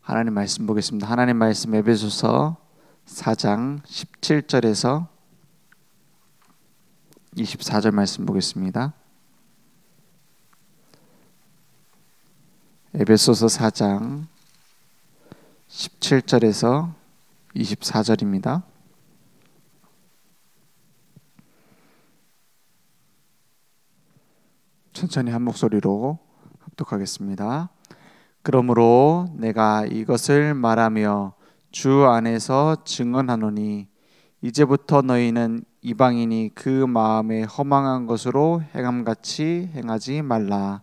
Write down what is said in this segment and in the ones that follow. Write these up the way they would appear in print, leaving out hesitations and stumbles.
하나님 말씀 보겠습니다. 하나님 말씀 에베소서 4장 17절에서 24절 말씀 보겠습니다. 에베소서 4장 17절에서 24절입니다. 천천히 한 목소리로 합독하겠습니다. 그러므로 내가 이것을 말하며 주 안에서 증언하노니 이제부터 너희는 이방인이 그 마음에 허망한 것으로 행함같이 행하지 말라.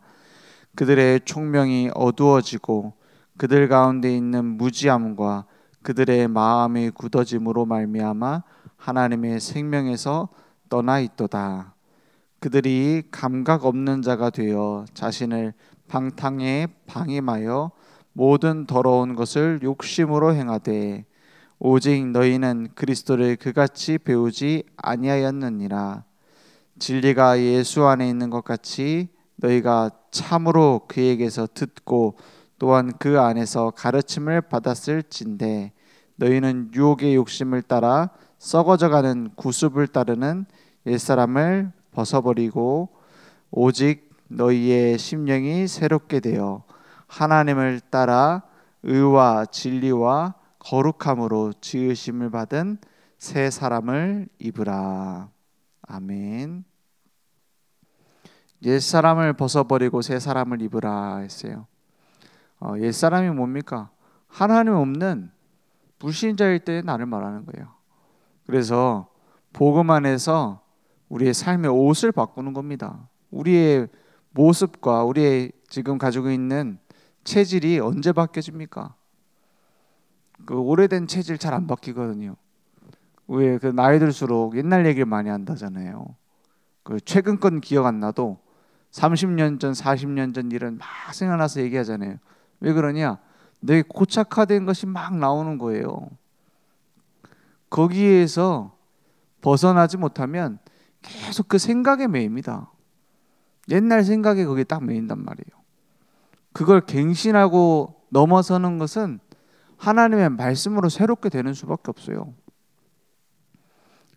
그들의 총명이 어두워지고 그들 가운데 있는 무지함과 그들의 마음이 굳어짐으로 말미암아 하나님의 생명에서 떠나 있도다. 그들이 감각 없는 자가 되어 자신을 방탕에 방임하여 모든 더러운 것을 욕심으로 행하되 오직 너희는 그리스도를 그같이 배우지 아니하였느니라. 진리가 예수 안에 있는 것 같이 너희가 참으로 그에게서 듣고 또한 그 안에서 가르침을 받았을진대 너희는 유혹의 욕심을 따라 썩어져가는 구습을 따르는 옛사람을 벗어버리고 오직 너희의 심령이 새롭게 되어 하나님을 따라 의와 진리와 거룩함으로 지으심을 받은 새 사람을 입으라. 아멘. 옛사람을 벗어버리고 새 사람을 입으라 했어요. 옛사람이 뭡니까? 하나님 없는 불신자일 때 나를 말하는 거예요. 그래서 복음 안에서 우리의 삶의 옷을 바꾸는 겁니다. 우리의 모습과 우리의 지금 가지고 있는 체질이 언제 바뀌어집니까? 그 오래된 체질 잘 안 바뀌거든요. 왜 그 나이 들수록 옛날 얘기를 많이 한다잖아요. 그 최근 건 기억 안 나도 30년 전, 40년 전 일은 막 생각나서 얘기하잖아요. 왜 그러냐? 내 고착화된 것이 막 나오는 거예요. 거기에서 벗어나지 못하면 계속 그 생각에 매입니다. 옛날 생각에 거기에 딱 매인단 말이에요. 그걸 갱신하고 넘어서는 것은 하나님의 말씀으로 새롭게 되는 수밖에 없어요.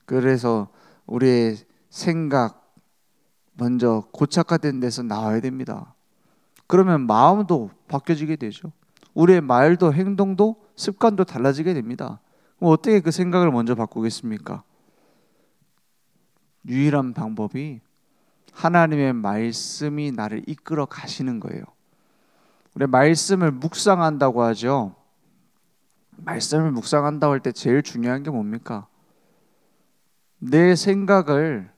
그래서 우리의 생각 먼저 고착화된 데서 나와야 됩니다. 그러면 마음도 바뀌어지게 되죠. 우리의 말도 행동도 습관도 달라지게 됩니다. 그럼 어떻게 그 생각을 먼저 바꾸겠습니까? 유일한 방법이 하나님의 말씀이 나를 이끌어 가시는 거예요. 우리 말씀을 묵상한다고 하죠. 말씀을 묵상한다고 할 때 제일 중요한 게 뭡니까? 내 생각을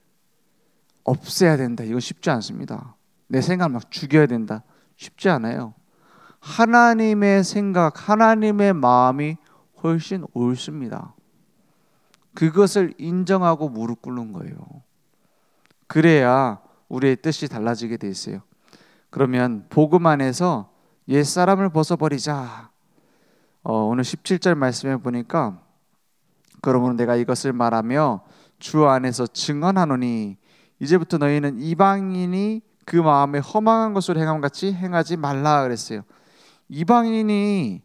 없애야 된다. 이거 쉽지 않습니다. 내 생각을 막 죽여야 된다. 쉽지 않아요. 하나님의 생각, 하나님의 마음이 훨씬 옳습니다. 그것을 인정하고 무릎 꿇는 거예요. 그래야 우리의 뜻이 달라지게 돼 있어요. 그러면 복음 안에서 옛사람을 벗어버리자. 오늘 17절 말씀에 보니까 그러므로 내가 이것을 말하며 주 안에서 증언하노니 이제부터 너희는 이방인이 그 마음에 허망한 것으로 행함같이 행하지 말라 그랬어요. 이방인이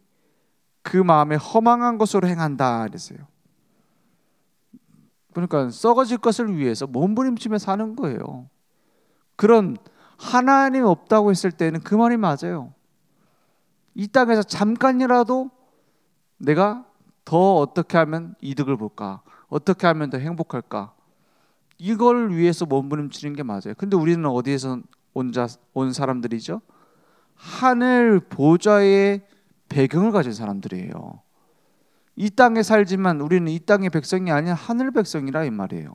그 마음에 허망한 것으로 행한다 그랬어요. 그러니까 썩어질 것을 위해서 몸부림치며 사는 거예요. 그런 하나님 없다고 했을 때는 그 말이 맞아요. 이 땅에서 잠깐이라도 내가 더 어떻게 하면 이득을 볼까? 어떻게 하면 더 행복할까? 이걸 위해서 몸부림치는 게 맞아요. 근데 우리는 어디에서 온 사람들이죠? 하늘 보좌의 배경을 가진 사람들이에요. 이 땅에 살지만 우리는 이 땅의 백성이 아닌 하늘 백성이라 이 말이에요.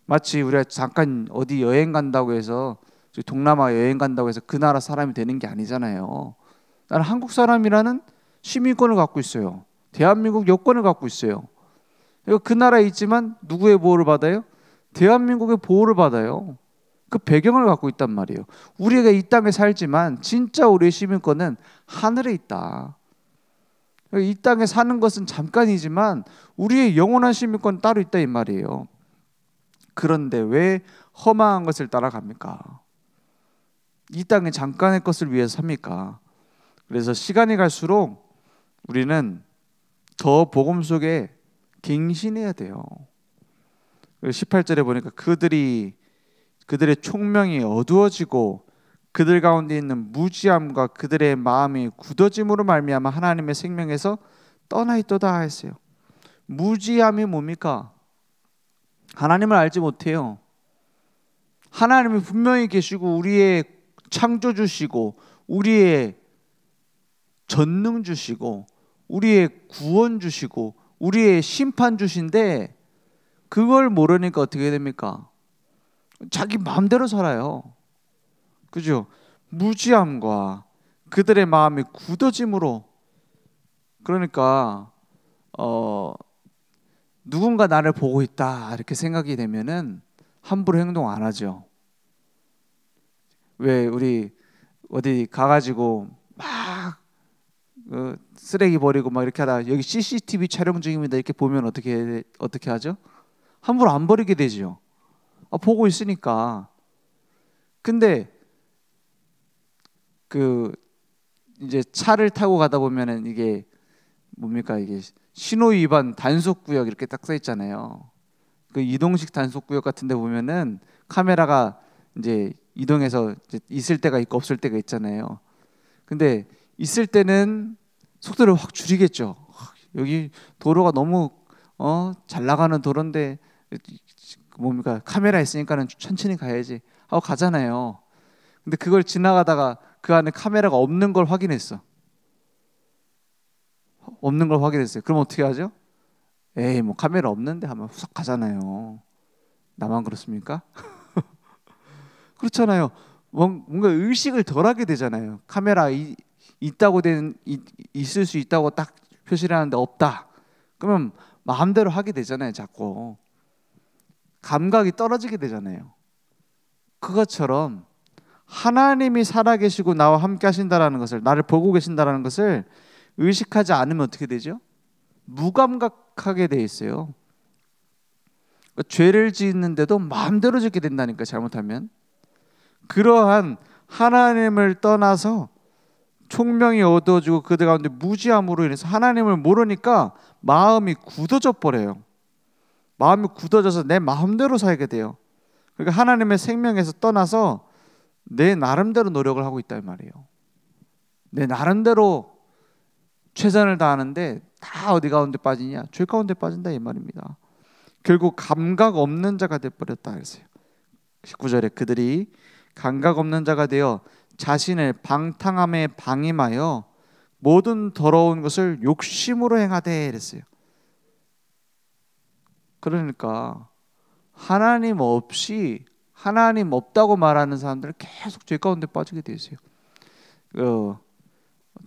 마치 우리가 잠깐 어디 여행 간다고 해서 동남아 여행 간다고 해서 그 나라 사람이 되는 게 아니잖아요. 나는 한국 사람이라는 시민권을 갖고 있어요. 대한민국 여권을 갖고 있어요. 그 나라에 있지만 누구의 보호를 받아요? 대한민국의 보호를 받아요. 그 배경을 갖고 있단 말이에요. 우리가 이 땅에 살지만 진짜 우리의 시민권은 하늘에 있다. 이 땅에 사는 것은 잠깐이지만 우리의 영원한 시민권은 따로 있다 이 말이에요. 그런데 왜 허망한 것을 따라갑니까? 이 땅의 잠깐의 것을 위해서 삽니까? 그래서 시간이 갈수록 우리는 더 복음 속에 갱신해야 돼요. 18절에 보니까 그들의 총명이 어두워지고 그들 가운데 있는 무지함과 그들의 마음이 굳어짐으로 말미암아 하나님의 생명에서 떠나 있도다 했어요. 무지함이 뭡니까? 하나님을 알지 못해요. 하나님이 분명히 계시고 우리의 창조주시고 우리의 전능주시고 우리의 구원주시고 우리의 심판주신데 그걸 모르니까 어떻게 됩니까? 자기 마음대로 살아요. 그죠? 무지함과 그들의 마음이 굳어짐으로, 그러니까 누군가 나를 보고 있다 이렇게 생각이 되면은 함부로 행동 안 하죠. 왜 우리 어디 가가지고 막 쓰레기 버리고 막 이렇게 하다 여기 CCTV 촬영 중입니다 이렇게 보면 어떻게 하죠? 함부로 안 버리게 되죠. 보고 있으니까. 근데 이제 차를 타고 가다 보면은 이게 뭡니까? 이게 신호 위반 단속 구역 이렇게 딱 써 있잖아요. 그 이동식 단속 구역 같은 데 보면은 카메라가 이제 이동해서 이제 있을 때가 있고 없을 때가 있잖아요. 근데 있을 때는 속도를 확 줄이겠죠. 여기 도로가 너무 잘 나가는 도로인데 뭡니까? 카메라 있으니까는 천천히 가야지 하고 가잖아요. 근데 그걸 지나가다가 그 안에 카메라가 없는 걸 확인했어. 없는 걸 확인했어요. 그럼 어떻게 하죠? 에이 뭐 카메라 없는데 하면 후석 가잖아요. 나만 그렇습니까? 그렇잖아요. 뭔가 의식을 덜 하게 되잖아요. 카메라 있을 수 있다고 딱 표시를 하는데 없다. 그러면 마음대로 하게 되잖아요. 자꾸 감각이 떨어지게 되잖아요. 그것처럼 하나님이 살아계시고 나와 함께 하신다라는 것을, 나를 보고 계신다라는 것을 의식하지 않으면 어떻게 되죠? 무감각하게 돼 있어요. 그러니까 죄를 짓는데도 마음대로 짓게 된다니까, 잘못하면. 그러한 하나님을 떠나서 총명이 어두워지고 그들 가운데 무지함으로 인해서 하나님을 모르니까 마음이 굳어져 버려요. 마음이 굳어져서 내 마음대로 살게 돼요. 그러니까 하나님의 생명에서 떠나서 내 나름대로 노력을 하고 있단 말이에요. 내 나름대로 최선을 다하는데 다 어디 가운데 빠지냐? 죄 가운데 빠진다 이 말입니다. 결국 감각 없는 자가 되어버렸다 그랬어요. 19절에 그들이 감각 없는 자가 되어 자신을 방탕함에 방임하여 모든 더러운 것을 욕심으로 행하되 그랬어요. 그러니까 하나님 없다고 말하는 사람들은 계속 죄 가운데 빠지게 돼 있어요.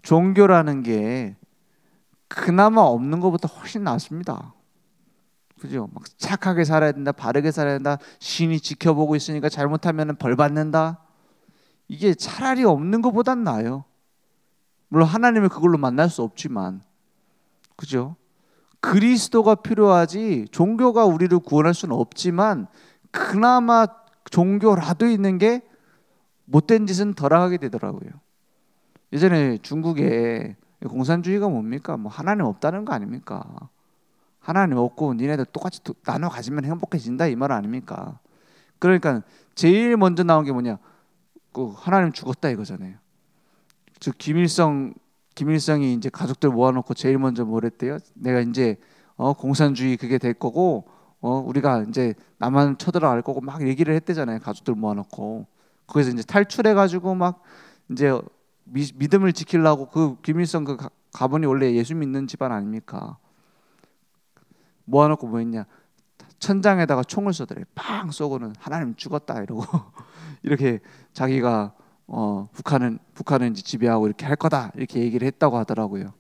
종교라는 게 그나마 없는 것보다 훨씬 낫습니다. 그죠? 막 착하게 살아야 된다, 바르게 살아야 된다, 신이 지켜보고 있으니까 잘못하면 벌 받는다. 이게 차라리 없는 것보단 나아요. 물론 하나님을 그걸로 만날 수 없지만, 그죠? 그리스도가 필요하지 종교가 우리를 구원할 수는 없지만 그나마 종교라도 있는 게 못된 짓은 덜 하게 되더라고요. 예전에 중국에 공산주의가 뭡니까? 뭐 하나님 없다는 거 아닙니까? 하나님 없고 니네들 똑같이 나눠 가지면 행복해진다 이 말 아닙니까? 그러니까 제일 먼저 나온 게 뭐냐? 그 하나님 죽었다 이거잖아요. 즉 김일성이 이제 가족들 모아놓고 제일 먼저 뭘 했대요? 내가 이제 공산주의 그게 될 거고 우리가 이제 남한 쳐들어갈 거고 막 얘기를 했대잖아요. 가족들 모아놓고 거기서 이제 탈출해가지고 막 이제 믿음을 지키려고 그 김일성 그 가문이 원래 예수 믿는 집안 아닙니까? 모아놓고 뭐 했냐? 천장에다가 총을 쏘더래. 팡 쏘고는 하나님 죽었다 이러고 이렇게 자기가 북한은 이제 지배하고 이렇게 할 거다 이렇게 얘기를 했다고 하더라고요.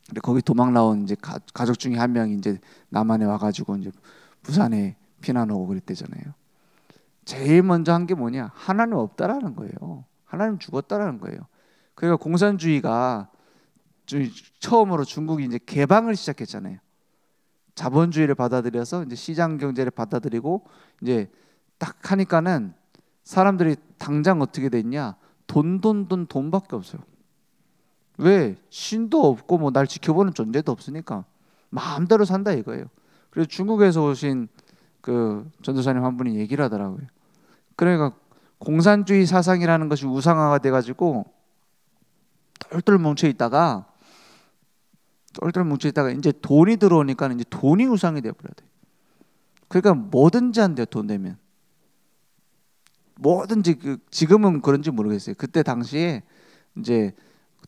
근데 거기 도망 나온 이제 가족 중에 한 명이 이제 남한에 와가지고 이제 부산에 피난 오고 그랬대잖아요. 제일 먼저 한 게 뭐냐? 하나님 없다라는 거예요. 하나님 죽었다라는 거예요. 그러니까 공산주의가 처음으로 중국이 이제 개방을 시작했잖아요. 자본주의를 받아들여서 이제 시장 경제를 받아들이고 이제 딱 하니까는 사람들이 당장 어떻게 됐냐? 돈밖에 없어요. 왜? 신도 없고 뭐 날 지켜보는 존재도 없으니까 마음대로 산다 이거예요. 그래서 중국에서 오신 그 전도사님 한 분이 얘기를 하더라고요. 그러니까 공산주의 사상이라는 것이 우상화가 돼가지고 똘똘 뭉쳐 있다가 이제 돈이 들어오니까 이제 돈이 우상이 돼버려야 돼. 그러니까 뭐든지 한대요. 돈 되면 뭐든지. 지금은 그런지 모르겠어요. 그때 당시에 이제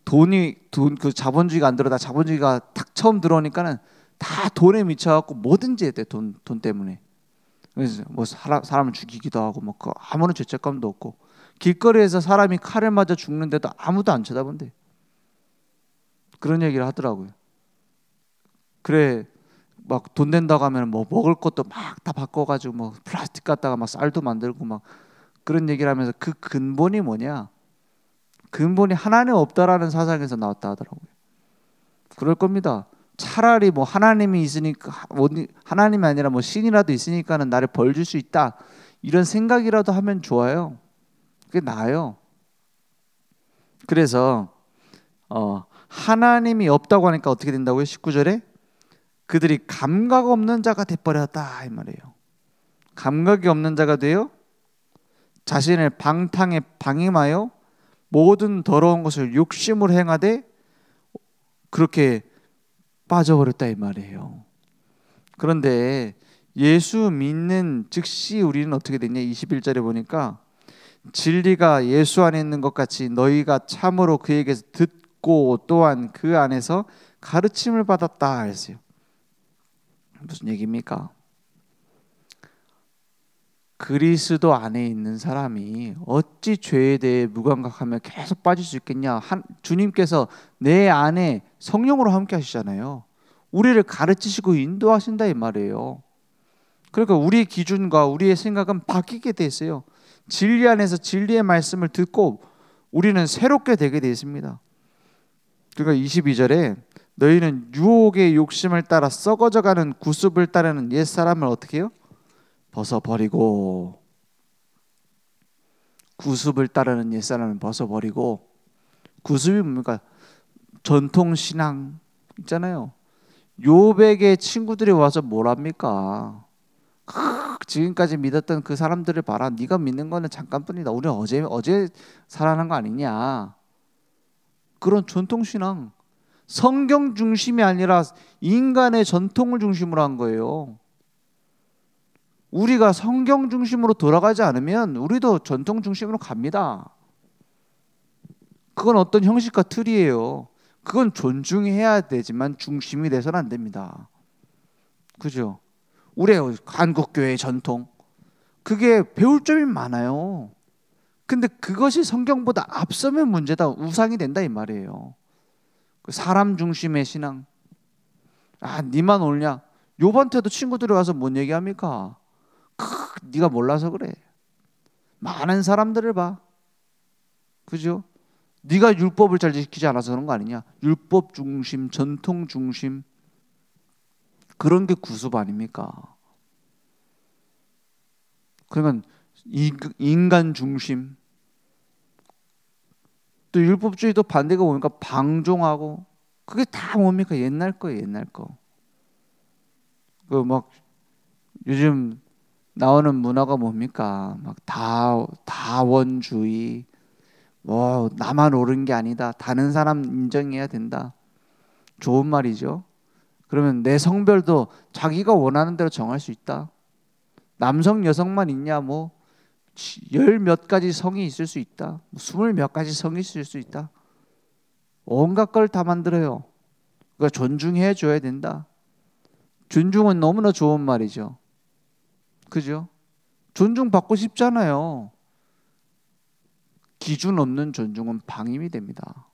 그 자본주의가 안 들어다 자본주의가 탁 처음 들어오니까는 다 돈에 미쳐갖고 뭐든지 해야 돼. 돈 때문에. 그래서 뭐 사람을 죽이기도 하고 뭐 아무런 죄책감도 없고 길거리에서 사람이 칼을 맞아 죽는데도 아무도 안 쳐다본대. 그런 얘기를 하더라고요. 그래 막 돈 된다고 하면 뭐 먹을 것도 막 다 바꿔가지고 뭐 플라스틱 갖다가 막 쌀도 만들고 막 그런 얘기를 하면서 그 근본이 뭐냐? 근본이 하나님 없다라는 사상에서 나왔다 하더라고요. 그럴 겁니다. 차라리 뭐 하나님이 있으니까 하나님이 아니라 뭐 신이라도 있으니까는 나를 벌 줄 수 있다 이런 생각이라도 하면 좋아요. 그게 나아요. 그래서 하나님이 없다고 하니까 어떻게 된다고요? 19절에 그들이 감각 없는 자가 돼버렸다 이 말이에요. 감각이 없는 자가 되어 자신의 방탕에 방임하여 모든 더러운 것을 욕심으로 행하되 그렇게 빠져버렸다 이 말이에요. 그런데 예수 믿는 즉시 우리는 어떻게 됐냐? 21절에 보니까 진리가 예수 안에 있는 것 같이 너희가 참으로 그에게서 듣고 또한 그 안에서 가르침을 받았다 했어요. 무슨 얘기입니까? 그리스도 안에 있는 사람이 어찌 죄에 대해 무감각하며 계속 빠질 수 있겠냐? 주님께서 내 안에 성령으로 함께 하시잖아요. 우리를 가르치시고 인도하신다 이 말이에요. 그러니까 우리의 기준과 우리의 생각은 바뀌게 돼 있어요. 진리 안에서 진리의 말씀을 듣고 우리는 새롭게 되게 돼 있습니다. 그러니까 22절에 너희는 유혹의 욕심을 따라 썩어져가는 구습을 따르는 옛사람을 어떻게 해요? 벗어버리고. 구습을 따르는 옛사람을 벗어버리고. 구습이 뭡니까? 전통신앙 있잖아요. 요백의 친구들이 와서 뭐랍니까? 지금까지 믿었던 그 사람들을 봐라. 네가 믿는 거는 잠깐뿐이다. 우리는 어제 살아난 거 아니냐. 그런 전통신앙. 성경 중심이 아니라 인간의 전통을 중심으로 한 거예요. 우리가 성경 중심으로 돌아가지 않으면 우리도 전통 중심으로 갑니다. 그건 어떤 형식과 틀이에요. 그건 존중해야 되지만 중심이 돼서는 안 됩니다. 그죠? 우리의 한국교회의 전통 그게 배울 점이 많아요. 근데 그것이 성경보다 앞서면 문제다. 우상이 된다 이 말이에요. 사람 중심의 신앙. 니만 옳냐? 요번 때도 친구들이 와서 뭔 얘기합니까? 네가 몰라서 그래. 많은 사람들을 봐. 그죠? 네가 율법을 잘 지키지 않아서 그런 거 아니냐? 율법 중심, 전통 중심. 그런 게 구습 아닙니까? 그러면 인간 중심. 또 율법주의도 반대가 뭡니까? 방종하고. 그게 다 뭡니까? 옛날 거예요, 옛날 거. 그 막 요즘 나오는 문화가 뭡니까? 막 다원주의. 뭐 나만 옳은 게 아니다. 다른 사람 인정해야 된다. 좋은 말이죠. 그러면 내 성별도 자기가 원하는 대로 정할 수 있다. 남성 여성만 있냐? 뭐 열 몇 가지 성이 있을 수 있다. 20 몇 가지 성이 있을 수 있다. 온갖 걸 다 만들어요. 그러니까 존중해 줘야 된다. 존중은 너무나 좋은 말이죠. 그죠? 존중받고 싶잖아요. 기준 없는 존중은 방임이 됩니다.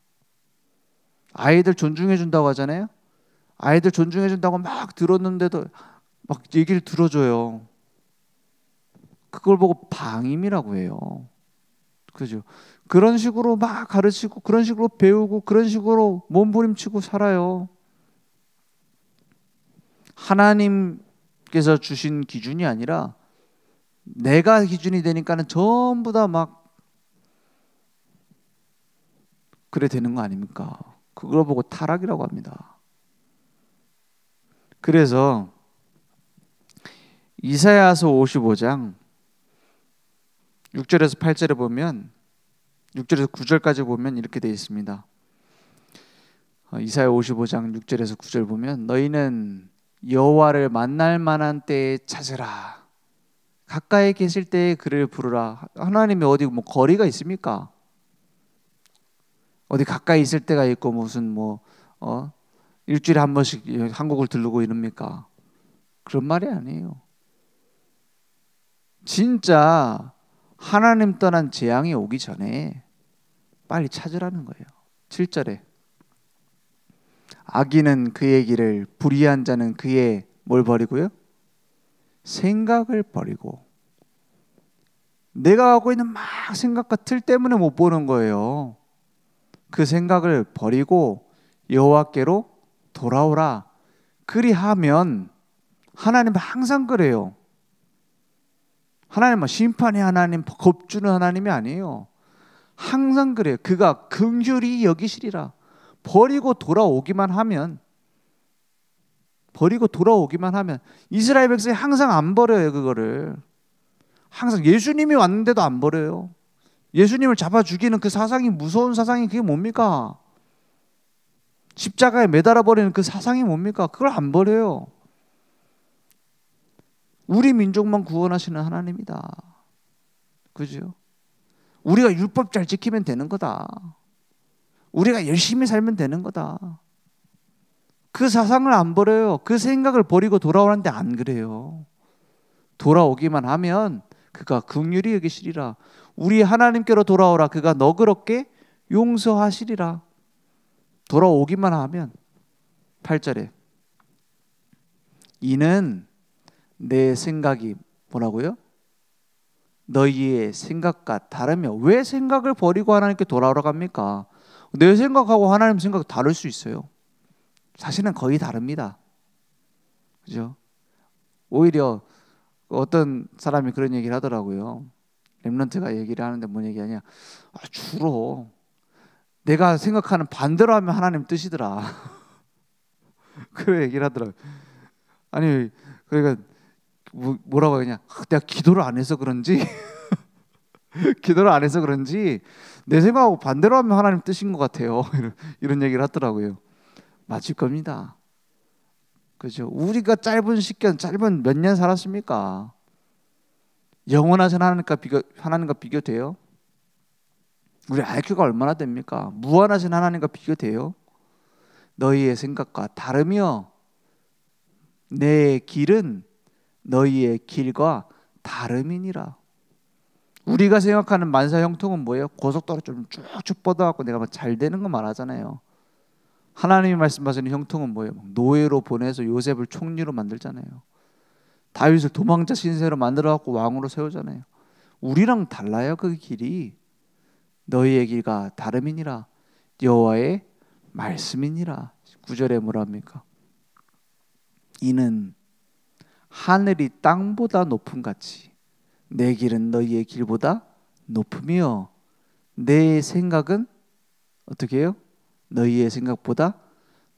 아이들 존중해 준다고 하잖아요. 아이들 존중해 준다고 막 들었는데도 막 얘기를 들어줘요. 그걸 보고 방임이라고 해요. 그죠? 그런 식으로 막 가르치고 그런 식으로 배우고 그런 식으로 몸부림치고 살아요. 하나님께서 주신 기준이 아니라 내가 기준이 되니까는 전부 다 막 그래 되는 거 아닙니까? 그걸 보고 타락이라고 합니다. 그래서 이사야서 55장 6절에서 8절에 보면 6절에서 9절까지 보면 이렇게 되어 있습니다. 이사야 55장 6절에서 9절 보면 너희는 여호와를 만날 만한 때에 찾으라. 가까이 계실 때에 그를 부르라. 하나님이 어디 뭐 거리가 있습니까? 어디 가까이 있을 때가 있고 무슨 일주일에 한 번씩 한국을 들르고 이럽니까? 그런 말이 아니에요. 진짜 하나님 떠난 재앙이 오기 전에 빨리 찾으라는 거예요. 7절에 악인은 그의 길을, 불의한 자는 그의 뭘 버리고요? 생각을 버리고. 내가 하고 있는 막 생각과 틀 때문에 못 보는 거예요. 그 생각을 버리고 여호와께로 돌아오라. 그리하면 하나님은 항상 그래요. 하나님은 심판의 하나님, 겁주는 하나님이 아니에요. 항상 그래요. 그가 긍휼히 여기시리라. 버리고 돌아오기만 하면 이스라엘 백성이 항상 안 버려요. 그거를 항상 예수님이 왔는데도 안 버려요. 예수님을 잡아 죽이는 그 사상이, 무서운 사상이 그게 뭡니까? 십자가에 매달아 버리는 그 사상이 뭡니까? 그걸 안 버려요. 우리 민족만 구원하시는 하나님이다. 그죠? 우리가 율법 잘 지키면 되는 거다. 우리가 열심히 살면 되는 거다. 그 사상을 안 버려요. 그 생각을 버리고 돌아오는데 안 그래요. 돌아오기만 하면 그가 긍휼히 여기시리라. 우리 하나님께로 돌아오라. 그가 너그럽게 용서하시리라. 돌아오기만 하면. 8절에 이는 내 생각이 뭐라고요? 너희의 생각과 다르며. 왜 생각을 버리고 하나님께 돌아오라고 합니까? 내 생각하고 하나님 생각 다를 수 있어요. 사실은 거의 다릅니다. 그죠? 오히려 어떤 사람이 그런 얘기를 하더라고요. 렘넌트가 얘기를 하는데 뭔 얘기하냐? 주로 내가 생각하는 반대로 하면 하나님 뜻이더라. 그런 얘기를 하더라고요. 아니 그러니까 뭐라고 하냐? 내가 기도를 안 해서 그런지 기도를 안 해서 그런지 내 생각하고 반대로 하면 하나님 뜻인 것 같아요. 이런 얘기를 하더라고요. 맞을 겁니다. 그죠? 우리가 짧은 몇 년 살았습니까? 영원하신 하나님과 비교돼요? 우리 IQ가 얼마나 됩니까? 무한하신 하나님과 비교돼요? 너희의 생각과 다르며 내 길은 너희의 길과 다름이니라. 우리가 생각하는 만사 형통은 뭐예요? 고속도로 좀 쭉쭉 뻗어갖고 내가 막 잘 되는 거 말하잖아요. 하나님이 말씀하시는 형통은 뭐예요? 노예로 보내서 요셉을 총리로 만들잖아요. 다윗을 도망자 신세로 만들어갖고 왕으로 세우잖아요. 우리랑 달라요. 그 길이. 너희의 길과 다름이니라. 여호와의 말씀이니라. 9절에 뭐라 합니까? 이는 하늘이 땅보다 높음 같이 내 길은 너희의 길보다 높으며 내 생각은 어떻게 해요? 너희의 생각보다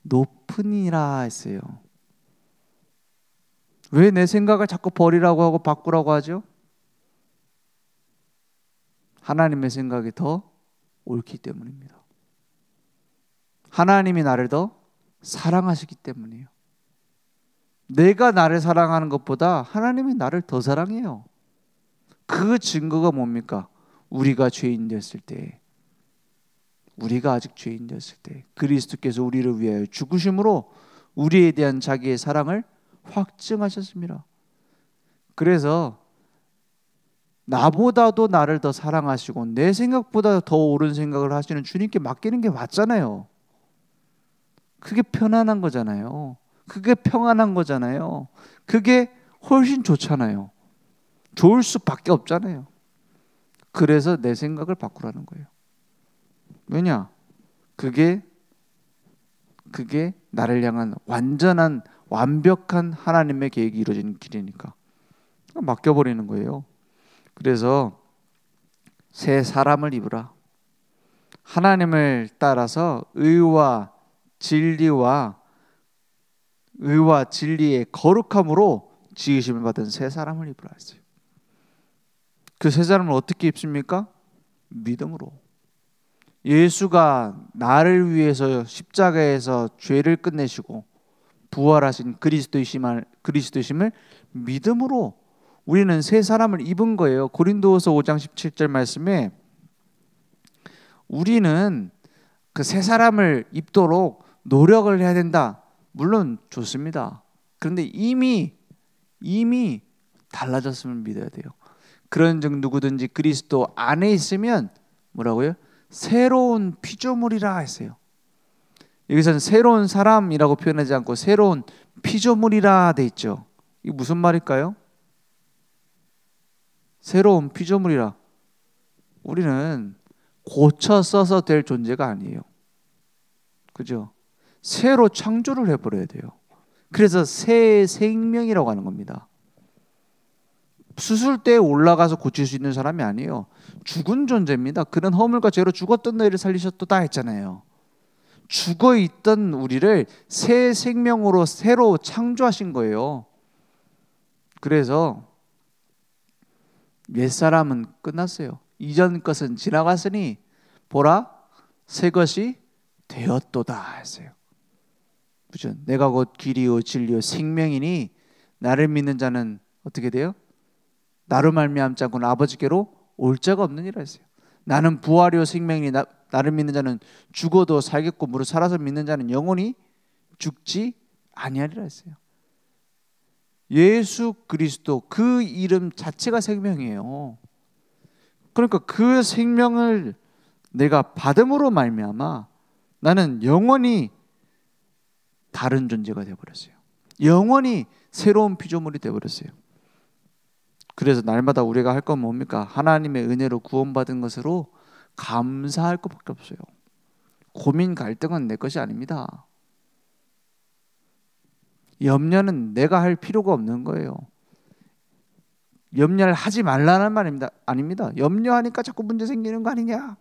높으니라 했어요. 왜 내 생각을 자꾸 버리라고 하고 바꾸라고 하죠? 하나님의 생각이 더 옳기 때문입니다. 하나님이 나를 더 사랑하시기 때문이에요. 내가 나를 사랑하는 것보다 하나님이 나를 더 사랑해요. 그 증거가 뭡니까? 우리가 죄인 되었을 때, 우리가 아직 죄인 되었을 때 그리스도께서 우리를 위하여 죽으심으로 우리에 대한 자기의 사랑을 확증하셨습니다. 그래서 나보다도 나를 더 사랑하시고 내 생각보다 더 옳은 생각을 하시는 주님께 맡기는 게 맞잖아요. 그게 편안한 거잖아요. 그게 평안한 거잖아요. 그게 훨씬 좋잖아요. 좋을 수밖에 없잖아요. 그래서 내 생각을 바꾸라는 거예요. 왜냐? 그게 나를 향한 완전한 완벽한 하나님의 계획이 이루어지는 길이니까 맡겨버리는 거예요. 그래서 새 사람을 입으라. 하나님을 따라서 의와 진리의 거룩함으로 지으심을 받은 새 사람을 입으라 했어요. 그 새 사람을 어떻게 입습니까? 믿음으로. 예수가 나를 위해서 십자가에서 죄를 끝내시고 부활하신 그리스도이심을 믿음으로 우리는 새 사람을 입은 거예요. 고린도후서 5장 17절 말씀에 우리는 그 새 사람을 입도록 노력을 해야 된다. 물론 좋습니다. 그런데 이미 달라졌음을 믿어야 돼요. 그런즉 누구든지 그리스도 안에 있으면 뭐라고요? 새로운 피조물이라 했어요. 여기서는 새로운 사람이라고 표현하지 않고 새로운 피조물이라 돼 있죠. 이게 무슨 말일까요? 새로운 피조물이라. 우리는 고쳐 써서 될 존재가 아니에요. 그죠? 새로 창조를 해버려야 돼요. 그래서 새 생명이라고 하는 겁니다. 수술대에 올라가서 고칠 수 있는 사람이 아니에요. 죽은 존재입니다. 그는 허물과 죄로 죽었던 너희를 살리셨도다 했잖아요. 죽어있던 우리를 새 생명으로 새로 창조하신 거예요. 그래서 옛사람은 끝났어요. 이전 것은 지나갔으니 보라 새 것이 되었도다 했어요. 그죠? 내가 곧 길이요 진리요 생명이니 나를 믿는 자는 어떻게 돼요? 나로 말미암지 않고는 아버지께로 올 자가 없느니라 했어요. 나는 부활이요 생명이니 나를 믿는 자는 죽어도 살겠고 무릇 살아서 믿는 자는 영원히 죽지 아니하리라 했어요. 예수 그리스도 그 이름 자체가 생명이에요. 그러니까 그 생명을 내가 받음으로 말미암아 나는 영원히 다른 존재가 되어버렸어요. 영원히 새로운 피조물이 되어버렸어요. 그래서 날마다 우리가 할 건 뭡니까? 하나님의 은혜로 구원받은 것으로 감사할 것밖에 없어요. 고민 갈등은 내 것이 아닙니다. 염려는 내가 할 필요가 없는 거예요. 염려를 하지 말라는 말입니다. 아닙니다. 염려하니까 자꾸 문제 생기는 거 아니냐?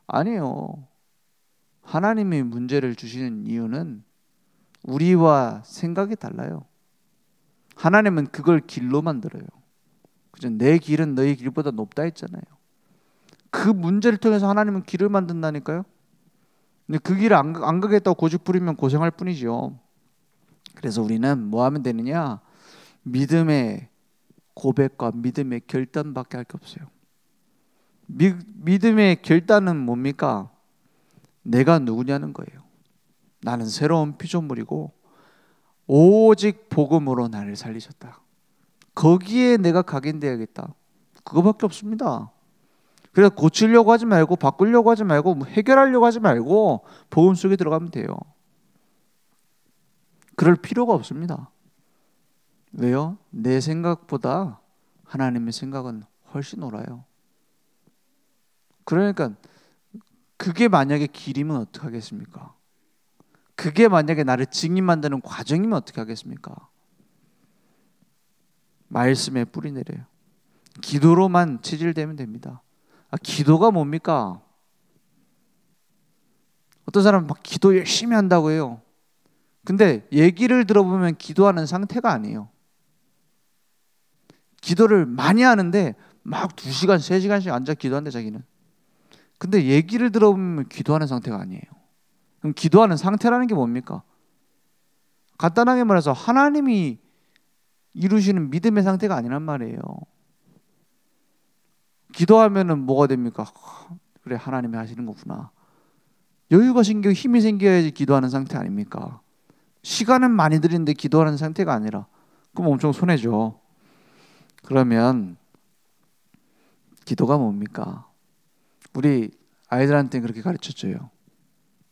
아니에요. 하나님이 문제를 주시는 이유는 우리와 생각이 달라요. 하나님은 그걸 길로 만들어요. 그죠? 내 길은 너희 길보다 높다 했잖아요. 그 문제를 통해서 하나님은 길을 만든다니까요. 근데 그 길을 안 가겠다고 고집 부리면 고생할 뿐이죠. 그래서 우리는 뭐 하면 되느냐? 믿음의 고백과 믿음의 결단밖에 할 게 없어요. 믿음의 결단은 뭡니까? 내가 누구냐는 거예요. 나는 새로운 피조물이고 오직 복음으로 나를 살리셨다. 거기에 내가 각인돼야겠다. 그거밖에 없습니다. 그래서 고치려고 하지 말고 바꾸려고 하지 말고 해결하려고 하지 말고 복음 속에 들어가면 돼요. 그럴 필요가 없습니다. 왜요? 내 생각보다 하나님의 생각은 훨씬 옳아요. 그러니까 그게 만약에 길이면 어떻게 하겠습니까? 그게 만약에 나를 증인 만드는 과정이면 어떻게 하겠습니까? 말씀에 뿌리 내려요. 기도로만 체질되면 됩니다. 기도가 뭡니까? 어떤 사람은 막 기도 열심히 한다고 해요. 근데 얘기를 들어보면 기도하는 상태가 아니에요. 기도를 많이 하는데 막 2시간, 3시간씩 앉아 기도한대 자기는. 근데 얘기를 들어보면 기도하는 상태가 아니에요. 그럼 기도하는 상태라는 게 뭡니까? 간단하게 말해서 하나님이 이루시는 믿음의 상태가 아니란 말이에요. 기도하면은 뭐가 됩니까? 그래 하나님이 하시는 거구나. 여유가 생기고 힘이 생겨야지 기도하는 상태 아닙니까? 시간은 많이 들이는데 기도하는 상태가 아니라 그럼 엄청 손해죠. 그러면 기도가 뭡니까? 우리 아이들한테 그렇게 가르쳐줘요.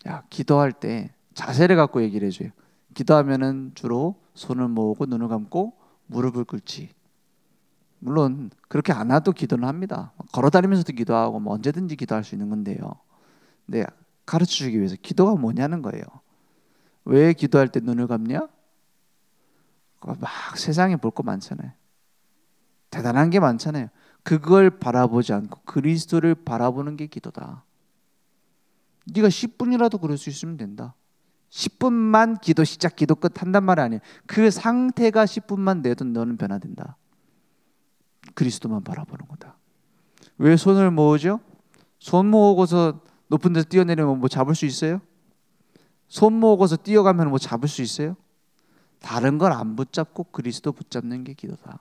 야, 기도할 때 자세를 갖고 얘기를 해줘요. 기도하면은 주로 손을 모으고 눈을 감고 무릎을 꿇지. 물론 그렇게 안 해도 기도는 합니다. 걸어다니면서도 기도하고 뭐 언제든지 기도할 수 있는 건데요. 근데 가르쳐주기 위해서 기도가 뭐냐는 거예요. 왜 기도할 때 눈을 감냐? 막 세상에 볼 거 많잖아요. 대단한 게 많잖아요. 그걸 바라보지 않고 그리스도를 바라보는 게 기도다. 네가 10분이라도 그럴 수 있으면 된다. 10분만 기도 시작, 기도 끝 한단 말이 아니에요. 그 상태가 10분만 내도 너는 변화된다. 그리스도만 바라보는 거다. 왜 손을 모으죠? 손 모으고서 높은 데서 뛰어내리면 뭐 잡을 수 있어요? 손 모으고서 뛰어가면 뭐 잡을 수 있어요? 다른 걸 안 붙잡고 그리스도 붙잡는 게 기도다.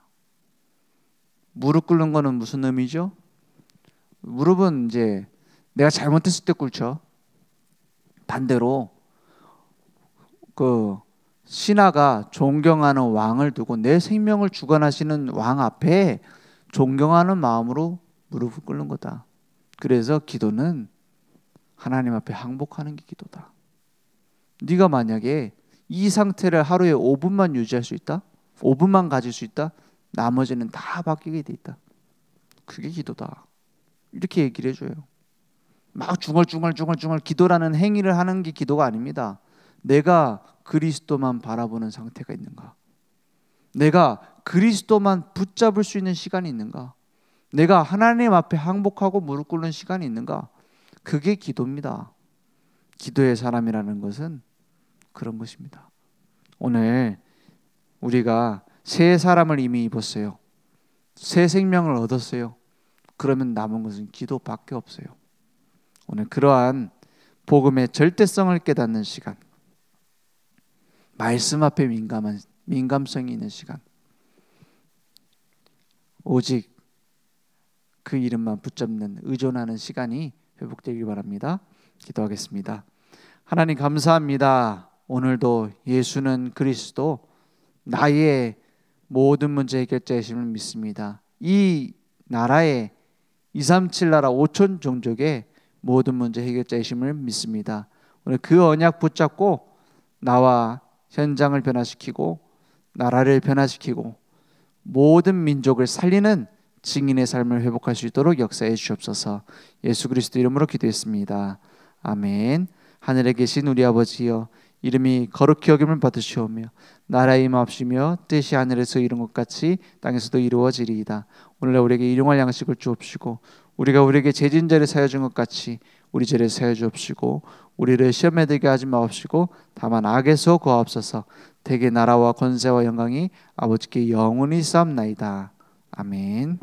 무릎 꿇는 거는 무슨 의미죠? 무릎은 이제 내가 잘못했을 때 꿇죠. 반대로 그 신하가 존경하는 왕을 두고 내 생명을 주관하시는 왕 앞에 존경하는 마음으로 무릎을 꿇는 거다. 그래서 기도는 하나님 앞에 항복하는 게 기도다. 네가 만약에 이 상태를 하루에 5분만 유지할 수 있다? 5분만 가질 수 있다? 나머지는 다 바뀌게 돼 있다. 그게 기도다. 이렇게 얘기를 해줘요. 막 중얼중얼 기도라는 행위를 하는 게 기도가 아닙니다. 내가 그리스도만 바라보는 상태가 있는가? 내가 그리스도만 붙잡을 수 있는 시간이 있는가? 내가 하나님 앞에 항복하고 무릎 꿇는 시간이 있는가? 그게 기도입니다. 기도의 사람이라는 것은 그런 것입니다. 오늘 우리가 새 사람을 이미 입었어요. 새 생명을 얻었어요. 그러면 남은 것은 기도밖에 없어요. 오늘 그러한 복음의 절대성을 깨닫는 시간, 말씀 앞에 민감성이 있는 시간, 오직 그 이름만 붙잡는 의존하는 시간이 회복되길 바랍니다. 기도하겠습니다. 하나님 감사합니다. 오늘도 예수는 그리스도, 나의 모든 문제 해결자이심을 믿습니다. 이 나라의 237 나라 5천 종족의 모든 문제 해결자이심을 믿습니다. 오늘 그 언약 붙잡고 나와 현장을 변화시키고 나라를 변화시키고 모든 민족을 살리는 증인의 삶을 회복할 수 있도록 역사해 주옵소서. 예수 그리스도 이름으로 기도했습니다. 아멘. 하늘에 계신 우리 아버지여, 이름이 거룩히 여김을 받으시오며 나라의 임하옵시며 뜻이 하늘에서 이룬 것 같이 땅에서도 이루어지리이다. 오늘날 우리에게 일용할 양식을 주옵시고 우리가 우리에게 죄진 자를 사여 준 것 같이 우리 죄를 사여 주옵시고 우리를 시험에 들게 하지 마옵시고 다만 악에서 구하옵소서. 대개 나라와 권세와 영광이 아버지께 영원히 쌓옵나이다. 아멘.